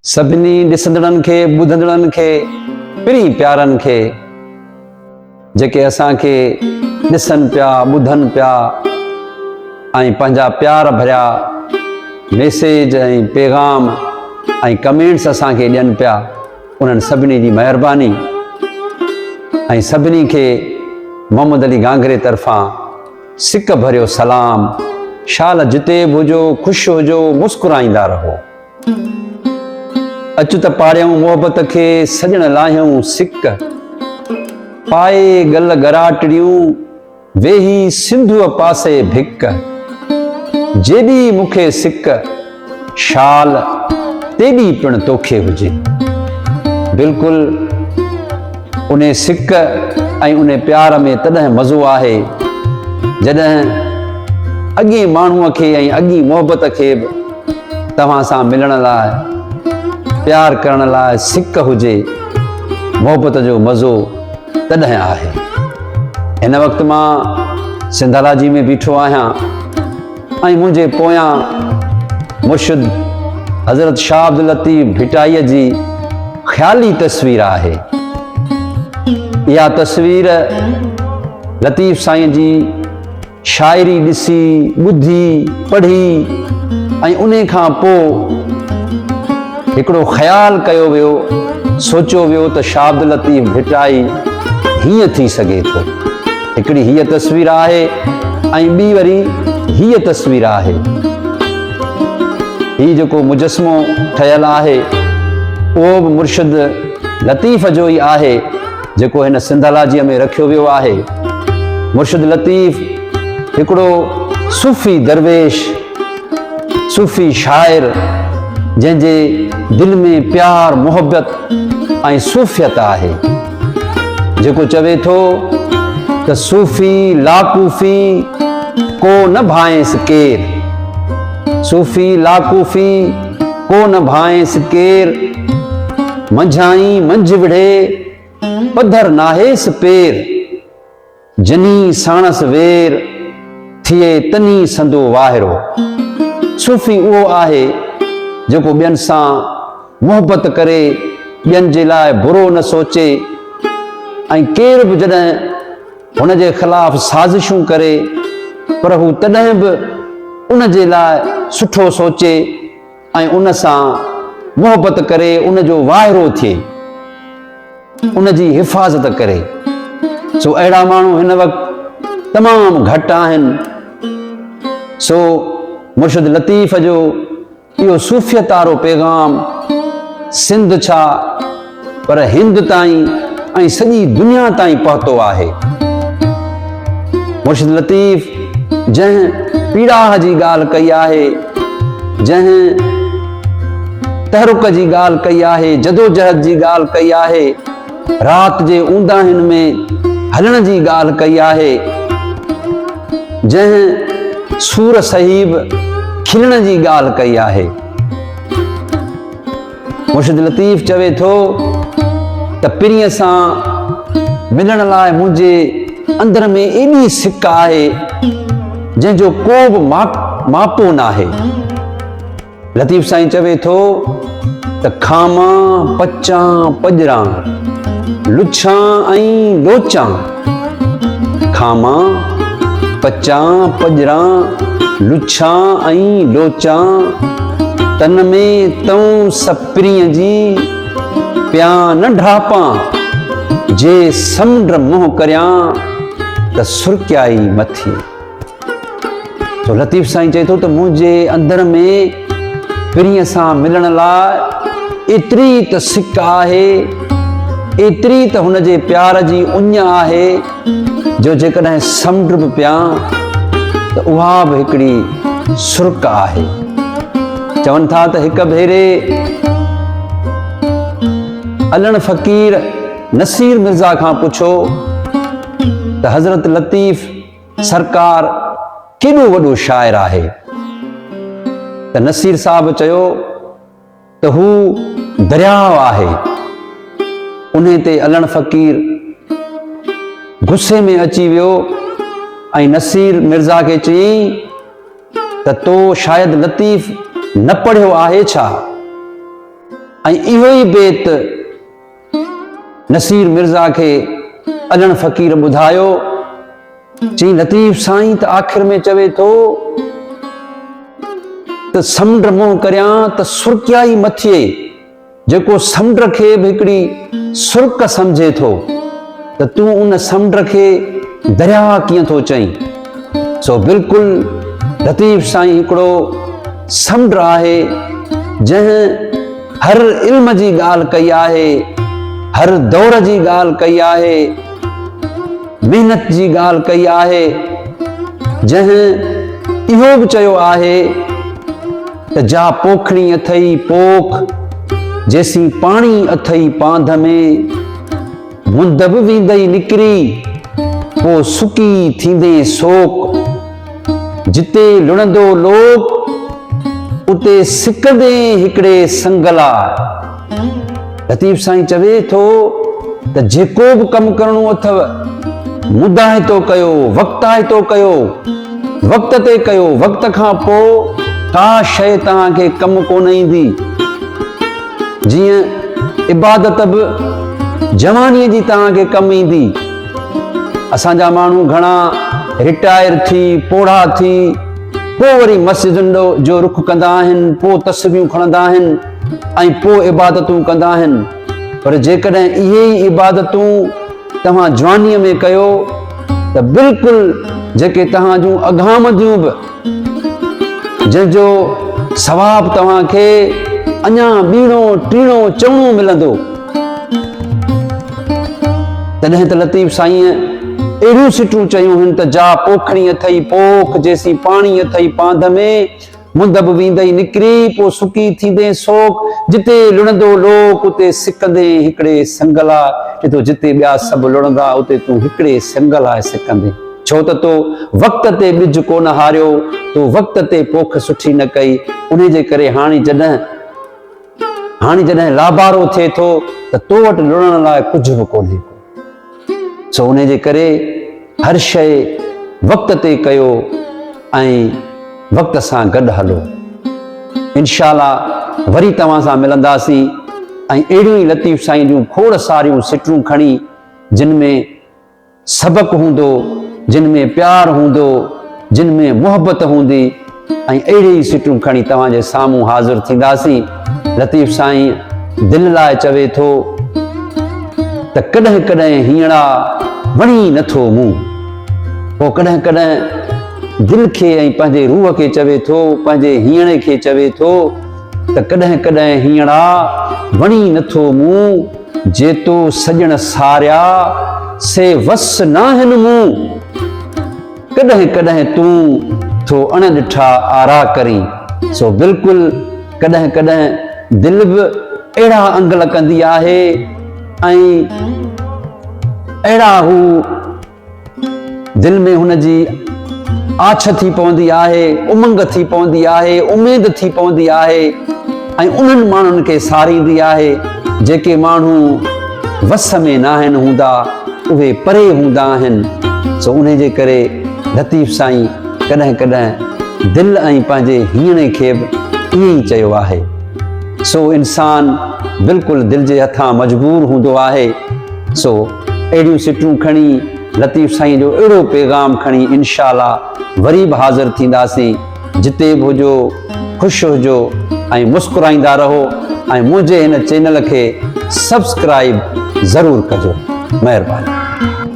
सभिनी ॾिसंदड़नि खे ॿुधंदड़नि खे पिरी प्यारनि खे जेके असांखे ॾिसनि पिया ॿुधनि पिया ऐं पंहिंजा प्यार भरिया मैसेज ऐं पैगाम ऐं कमेंट्स असांखे ॾियनि पिया, उन्हनि सभिनी जी महिरबानी ऐं सभिनी खे मोहम्मद अली गांगरे तरफ़ां सिक भरियो सलाम। शाल जिते बि हुजो, ख़ुशि हुजो, मुस्कुराईंदा रहो। अच त पाड़ियूं मोहबत खे सजण लाहियूं सिक, पाए गल गराटड़ियूं वेही सिंधुअ पासे भिक। जेॾी मूंखे सिक शाल तेॾी पिण तोखे हुजे। बिल्कुलु उन सिक ऐं उन प्यार में तॾहिं मज़ो आहे जॾहिं अॻे माण्हूअ खे ऐं अॻी मोहबत खे बि तव्हां सां मिलण लाइ, प्यार करण लाइ सिक हुजे। मोहबत जो मज़ो तॾहिं आहे। हिन वक़्तु मां सिंधाला जी में बीठो आहियां ऐं मुंहिंजे पोयां मुर्शिद हज़रत शाह अब्दुल लतीफ़ भिटाईअ जी ख़्याली तस्वीर आहे। इहा तस्वीर लतीफ़ साईं जी शाइरी ॾिसी, ॿुधी, पढ़ी ऐं उन खां पोइ हिकिड़ो ख़्यालु कयो वियो, सोचियो वियो त शाह अब्दुल लतीफ़ भिटाई हीअं थी सघे थो। हिकिड़ी हीअ तस्वीर आहे ऐं ॿी वरी हीअ तस्वीर आहे। हीउ जेको मुजस्मो ठहियलु आहे उहो बि मुर्शिद लतीफ़ जो ई आहे जेको हिन सिंधालाजीअ में रखियो वियो आहे। मुर्शिद लतीफ़ हिकिड़ो सूफ़ी दरवेश, सूफ़ी शाइर जंहिंजे दिलि में प्यार, मोहब्बत ऐं सूफ़ियत आहे, जेको चवे थो त सूफ़ी लाकूफ़ी को न भाएंसि केर, सूफ़ी लाकूफ़ी को न भाएंसि केर, मंझाई मंझि विढ़े पधर नाहेसि पेर, जनी साणस वेर थिए तनी संदो वाहिरो। सूफ़ी उहो आहे जेको ॿियनि सां मोहबत करे, ॿियनि जे लाइ बुरो न सोचे ऐं केर बि जॾहिं हुन जे ख़िलाफ़ साज़िशूं करे पर हू तॾहिं बि उन जे लाइ सुठो सोचे ऐं उन सां मोहबत करे, उन जो वाहिरो थिए, उन जी हिफ़ाज़त करे। सो अहिड़ा माण्हू हिन वक़्तु तमामु घटि आहिनि। सो मुर्शिद लतीफ़ जो इहो सूफ़ियत वारो पैगाम सिंध छा पर हिंद ताईं ऐं सॼी दुनिया ताईं पहुतो आहे। मुर्शिद लतीफ़ जंहिं पीड़ाह जी ॻाल्हि कई आहे, जंहिं तहरुक जी ॻाल्हि कई आहे, जदोजहद जी ॻाल्हि कई आहे, राति जे ऊंदाहिनि में हलण जी ॻाल्हि कई आहे, जंहिं सूर सहीब खिलण जी ॻाल्हि कई आहे। मुर्शिद लतीफ़ चवे थो त पिरीअ सां मिलण लाइ मुंहिंजे अंदर में एॾी सिक आहे जंहिंजो को बि मापो न आहे। लतीफ़ साईं चवे थो त खामां पचां पजरां लुच्छां ऐं लोचां, खामां पचां पजरां लुच्छां ऐं लोचां, तन में तऊं सपिरीअ जी पिया न ढापां, जे समुंड मुंहुं करियां त सुरकियाई मथी। तो लतीफ़ साईं चए थो त मुंहिंजे अंदर में पिरीअ सां मिलण लाइ एतिरी त सिक आहे, एतिरी त हुन जे प्यार जी उञ आहे जो जेकॾहिं समुंड बि पिया त उहा बि हिकिड़ी सुर्क आहे। चवनि था त हिक भेरे अलण फ़क़ीर नसीर मिर्ज़ा खां पुछो त हज़रत लतीफ़ सरकार केॾो वॾो शाइर आहे, त नसीर साहब चयो त हू दरियाव आहे। उन ते अलण फ़क़ीर गुस्से में अची वियो ऐं नसीर मिर्ज़ा खे चयईं त तो शायदि लतीफ़ न पढ़ियो आहे छा? ऐं इहो ई बेत नसीर मिर्ज़ा खे अजण फ़क़ीर ॿुधायो। चई लतीफ़ साईं त आख़िर में चवे थो त समुंड मुंहुं करियां त सुरकियाई मथिए, जेको समुंड खे बि हिकिड़ी सुर्क सम्झे थो त तूं उन समुंड खे दरिया कीअं थो चईं। सो बिल्कुलु लतीफ़ साईं हिकिड़ो समुंड आहे जंहिं हर इल्म जी ॻाल्हि कई आहे, हर दौर जी ॻाल्हि कई आहे, महिनत जी ॻाल्हि कई आहे, जंहिं इहो बि चयो आहे त जा पोखणी अथई पोख, जेसीं पाणी अथई पांध में, मुंद बि वेंदई निकिरी पोइ सुकी थींदे सोक। जिते लुणंदो लोक उते सिकंदे हिकिड़े संगला। लतीफ़ साईं चवे थो त जेको बि कमु करणो अथव मुदाहे तो कयो, वक़्ताए तो कयो, वक़्त ते कयो, वक़्त खां पोइ का शइ तव्हांखे कमु कोन ईंदी। जीअं इबादत बि जवानीअ जी तव्हांखे कमु ईंदी। असांजा माण्हू घणा रिटायर थी पोढ़ा थी पोइ वरी मस्जिदुनि जो रुख कंदा आहिनि, पोइ तस्वीरूं खणंदा आहिनि ऐं पोइ इबादतूं कंदा आहिनि। पर जेकॾहिं इहे ई इबादतूं तव्हां जवानीअ में कयो त बिल्कुलु जेके तव्हां जूं अगामदियूं बि, जंहिंजो सवाबु तव्हांखे अञा ॿीणो टीणो चवणो मिलंदो। तॾहिं त लतीफ़ साईं अहिड़ियूं सिटूं चयूं आहिनि त जा पोखणी अथई पोख, जेसीं पाणी अथई पांध में, मुंद बि वेंदई निकिरी पोइ सुकी थींदे सोक। जिते लुणंदो लोक उते सिकंदे हिकिड़े संगला। चए जिते ॿिया सभु लुणंदा उते तूं हिकिड़े संगला सिकंदे। छो त तो वक़्त ते ॿिज कोन हारियो, तो वक़्त ते पोख सुठी न कई। उन जे करे हाणे जॾहिं लाबारो थिए थो त तो वटि लुणण लाइ कुझु बि कोन्हे। सो उन जे करे हर शइ वक़्त ते कयो ऐं वक़्त सां गॾु हलो। इंशाअल्लाह वरी तव्हां सां मिलंदासीं ऐं अहिड़ियूं ई लतीफ़ साईं जूं खोड़ सारियूं सिटूं खणी, जिन में सबक़ हूंदो, जिन में प्यार हूंदो, जिन में मोहबत हूंदी, ऐं अहिड़ी ई सिटूं खणी तव्हांजे साम्हूं हाज़िर थींदासीं। लतीफ़ साईं दिलि लाइ चवे थो त कॾहिं कॾहिं हीअंड़ा वणी नथो मूं। पोइ कॾहिं कॾहिं दिलि खे ऐं पंहिंजे रूह खे चवे थो, पंहिंजे हीअणे खे चवे थो त कॾहिं कॾहिं हीअंड़ा वणी नथो मूं, जेतो सॼण सारिया से वस नाहिनि मूं। कॾहिं कॾहिं तूं थो अण ॾिठा आरा करी। सो बिल्कुलु कॾहिं कॾहिं दिलि बि अहिड़ा अंग लकंदी आहे ऐं अहिड़ा हू दिलि में हुनजी आछ थी पवंदी आहे, उमंग थी पवंदी आहे, उमेद थी पवंदी आहे ऐं उन्हनि माण्हुनि खे सारींदी आहे जेके माण्हू वस में न आहिनि हूंदा, उहे परे हूंदा आहिनि। सो उन जे करे लतीफ़ साईं कॾहिं कॾहिं दिलि ऐं पंहिंजे हीअणे खे बि ईअं ई चयो आहे। सो इंसान बिल्कुलु दिलि जे हथां मजबूर हूंदो आहे। सो अहिड़ियूं सिटूं खणी लतीफ़ साईं जो अहिड़ो पैगाम खणी इंशाअल्लाह वरी बि हाज़िर थींदासीं। जिते बि हुजो ख़ुशि हुजो ऐं मुस्कुराईंदा रहो ऐं मुंहिंजे हिन चैनल खे सब्सक्राइब ज़रूरु कजो। महिरबानी।